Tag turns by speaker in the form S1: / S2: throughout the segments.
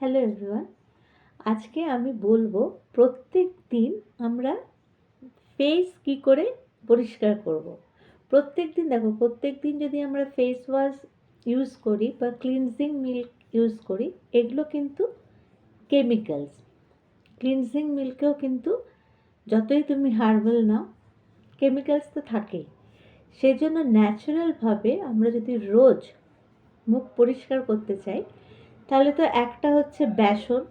S1: Hello everyone, আজকে আমি বলবো প্রত্যেক দিন আমরা ফেস কী করে পরিষ্কার করব। প্রত্যেক দিন দেখো, প্রত্যেক দিন যদি আমরা ফেস ওয়াশ ইউজ করি বা ক্লিনজিং মিল্ক ইউজ করি, এগুলো কিন্তু কেমিক্যালস। ক্লিনজিং মিল্কেও কিন্তু যতই তুমি হার্বাল নাও, কেমিক্যালস তো থাকেই। সেই জন্য ন্যাচারালভাবে আমরা যদি রোজ মুখ পরিষ্কার করতে চাই, তাহলে তো একটা হচ্ছে বেসন,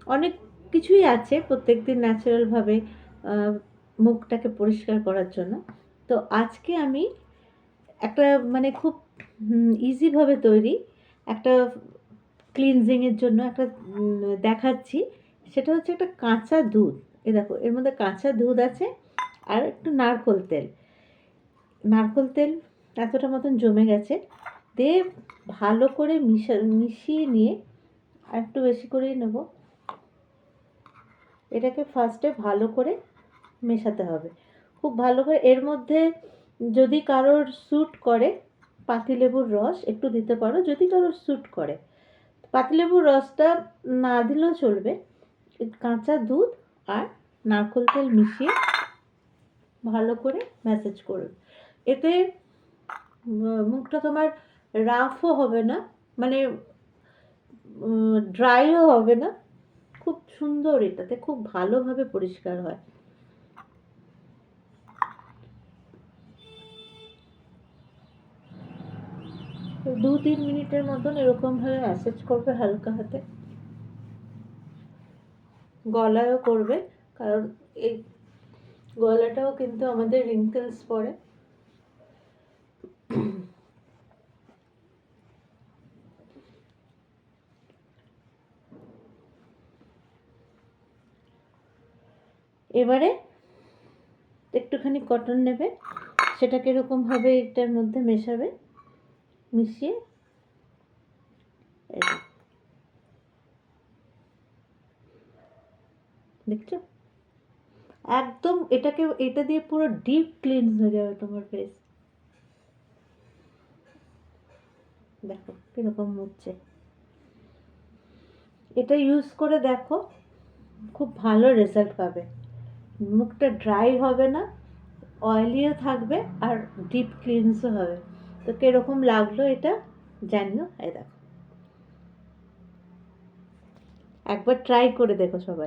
S1: অনেক কিছুই আছে প্রত্যেকদিন ন্যাচারালভাবে মুখটাকে পরিষ্কার করার জন্য। তো আজকে আমি একটা খুব ইজিভাবে তৈরি একটা ক্লিনজিংয়ের জন্য একটা দেখাচ্ছি। সেটা হচ্ছে একটা কাঁচা দুধ। দেখো, এর মধ্যে কাঁচা দুধ আছে আর একটু নারকেল তেল এতটা মতন জমে গেছে। দিয়ে ভালো করে মিশিয়ে নিয়ে আর একটু বেশি করেই নেব। এটাকে ফার্স্টে ভালো করে মেশাতে হবে, খুব ভালো করে। এর মধ্যে যদি কারোর স্যুট করে, পাতিলেবুর রস একটু দিতে পারো যদি কারোর স্যুট করে। পাতিলেবুর রসটা না দিলেও চলবে। কাঁচা দুধ আর নারকেল তেল মিশিয়ে ভালো করে ম্যাসাজ করবে। এতে মুখটা তোমার রাফও হবে না, ড্রাইও হবে না, খুব সুন্দর, এটাতে খুব ভালোভাবে পরিষ্কার হয়। তো 2-3 মিনিটের মতন এরকমভাবে ম্যাসাজ করবে হালকা হাতে। গলায়ও করবে, কারণ এই গলাটাও কিন্তু আমাদের রিঙ্কেলস পড়ে। এবারে একটুখানি কটন নেবে, সেটাকে এরকমভাবে এটার মধ্যে মেশাবে, মিশিয়ে দেখছো একদম এটা দিয়ে পুরো ডিপ ক্লিনস হয়ে যাবে তোমার ফেস। দেখো কিরকম হচ্ছে। এটা ইউজ করে দেখো, খুব ভালো রেজাল্ট পাবে। মুখটা ড্রাই হবে না, অয়েলিও থাকবে আর ডিপ ক্লিনসও হবে। তো কিরকম লাগলো এটা জানিও। এই দেখো, একবার ট্রাই করে দেখো সবাই।